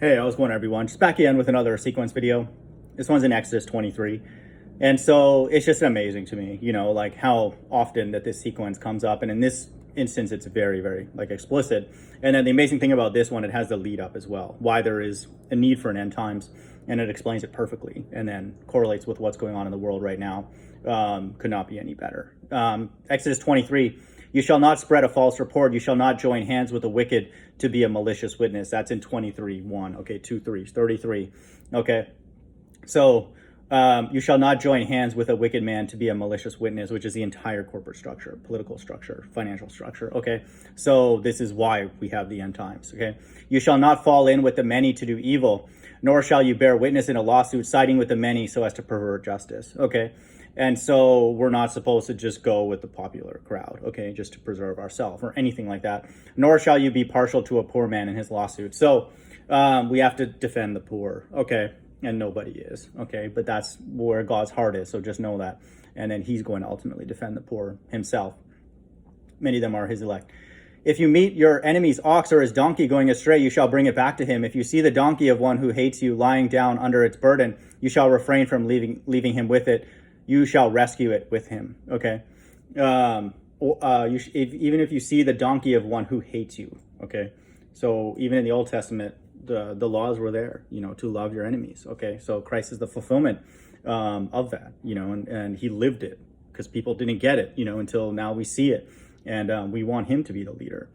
Hey, how's it going, everyone? Just back again with another sequence video. This one's in Exodus 23. And so it's just amazing to me, like how often that this sequence comes up. And in this instance, it's very, very explicit. And then the amazing thing about this one, it has the lead up as well, why there is a need for an end times. And it explains it perfectly and then correlates with what's going on in the world right now. Could not be any better. Exodus 23. You shall not spread a false report. You shall not join hands with the wicked to be a malicious witness. That's in 23:1. Okay, 2:3, 33. Okay, so you shall not join hands with a wicked man to be a malicious witness, which is the entire corporate structure, political structure, financial structure. Okay, so this is why we have the end times. Okay, you shall not fall in with the many to do evil, nor shall you bear witness in a lawsuit siding with the many so as to pervert justice. Okay. And so we're not supposed to just go with the popular crowd, okay, just to preserve ourselves or anything like that. Nor shall you be partial to a poor man in his lawsuit. So we have to defend the poor, okay, and nobody is, okay, but that's where God's heart is, so just know that. And then he's going to ultimately defend the poor himself. Many of them are his elect. If you meet your enemy's ox or his donkey going astray, you shall bring it back to him. If you see the donkey of one who hates you lying down under its burden, you shall refrain from leaving him with it. You shall rescue it with him. Okay. Even if you see the donkey of one who hates you. Okay. So even in the Old Testament, the laws were there, to love your enemies. Okay. So Christ is the fulfillment of that, and he lived it because people didn't get it, until now we see it. And we want him to be the leader.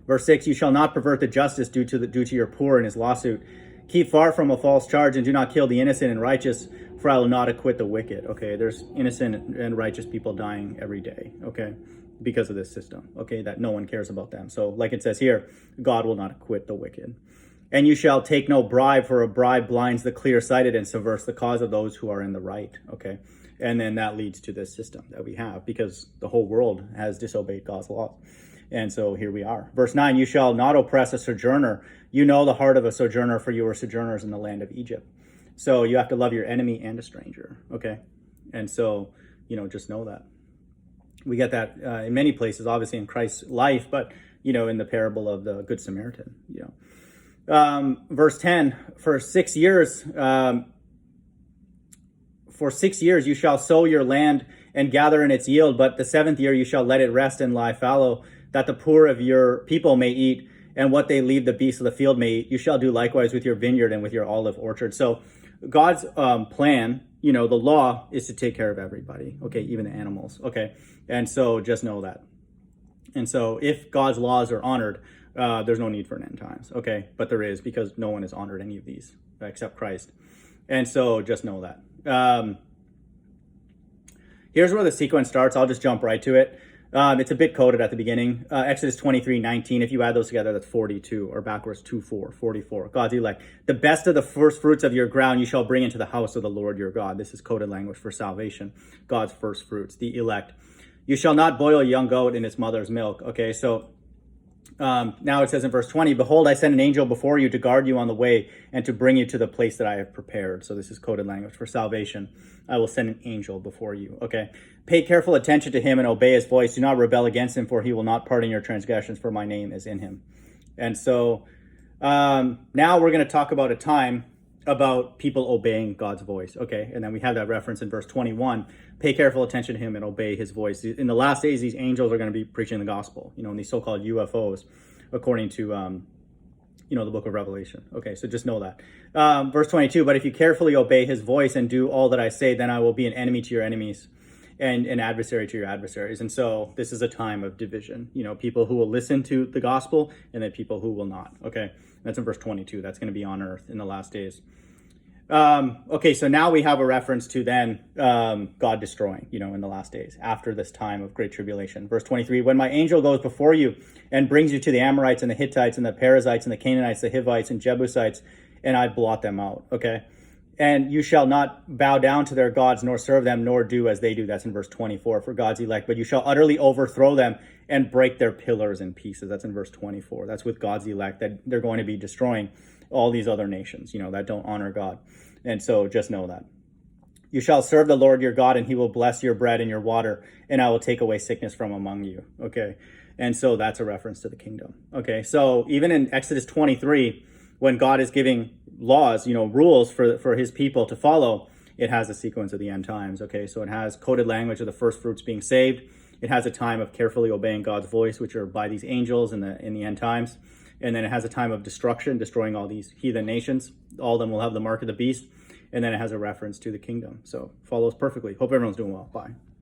Verse 6, you shall not pervert the justice due to your poor in his lawsuit. Keep far from a false charge and do not kill the innocent and righteous, for I will not acquit the wicked. Okay, there's innocent and righteous people dying every day, okay, because of this system, okay, that no one cares about them. So like it says here, God will not acquit the wicked. And you shall take no bribe, for a bribe blinds the clear-sighted and subverts the cause of those who are in the right, okay? And then that leads to this system that we have because the whole world has disobeyed God's laws. And so here we are. Verse 9, you shall not oppress a sojourner. You know the heart of a sojourner, for you were sojourners in the land of Egypt. So you have to love your enemy and a stranger, okay? And so, just know that. We get that in many places, obviously in Christ's life, but, in the parable of the Good Samaritan, Verse 10, for 6 years you shall sow your land and gather in its yield, but the 7th year you shall let it rest and lie fallow, that the poor of your people may eat, and what they leave the beasts of the field may eat. You shall do likewise with your vineyard and with your olive orchard. So God's plan, the law is to take care of everybody, okay, even the animals, okay? And so just know that. And so if God's laws are honored, there's no need for an end times, okay? But there is, because no one has honored any of these except Christ. And so just know that. Here's where the sequence starts. I'll just jump right to it. It's a bit coded at the beginning. Exodus 23:19. If you add those together, that's 42, or backwards 2:4, 44. God's elect. The best of the first fruits of your ground you shall bring into the house of the Lord your God. This is coded language for salvation. God's first fruits, the elect. You shall not boil a young goat in its mother's milk. Okay, so now it says in verse 20, behold, I send an angel before you to guard you on the way and to bring you to the place that I have prepared. So this is coded language for salvation. I will send an angel before you. Okay. Pay careful attention to him and obey his voice. Do not rebel against him, for he will not pardon your transgressions, for my name is in him. And so now we're going to talk about a time about people obeying God's voice. Okay. And then we have that reference in verse 21. Pay careful attention to him and obey his voice. In the last days, these angels are going to be preaching the gospel, in these so-called UFOs, according to, the book of Revelation. Okay, so just know that. Verse 22, but if you carefully obey his voice and do all that I say, then I will be an enemy to your enemies and an adversary to your adversaries. And so this is a time of division, people who will listen to the gospel and then people who will not. Okay, that's in verse 22. That's going to be on earth in the last days. Okay, so now we have a reference to then God destroying, in the last days, after this time of great tribulation. Verse 23, when my angel goes before you and brings you to the Amorites and the Hittites and the Perizzites and the Canaanites, the Hivites and Jebusites, and I blot them out, okay? And you shall not bow down to their gods, nor serve them, nor do as they do. That's in verse 24 for God's elect. But you shall utterly overthrow them and break their pillars in pieces. That's in verse 24. That's with God's elect, that they're going to be destroying all these other nations, that don't honor God. And so just know that. You shall serve the Lord your God, and he will bless your bread and your water, and I will take away sickness from among you. Okay. And so that's a reference to the kingdom. Okay. So even in Exodus 23, when God is giving laws, rules for his people to follow, it has a sequence of the end times. Okay, so it has coded language of the first fruits being saved. It has a time of carefully obeying God's voice, which are by these angels in the end times. And then it has a time of destruction, destroying all these heathen nations. All of them will have the mark of the beast. And then it has a reference to the kingdom. So follows perfectly. Hope everyone's doing well. Bye.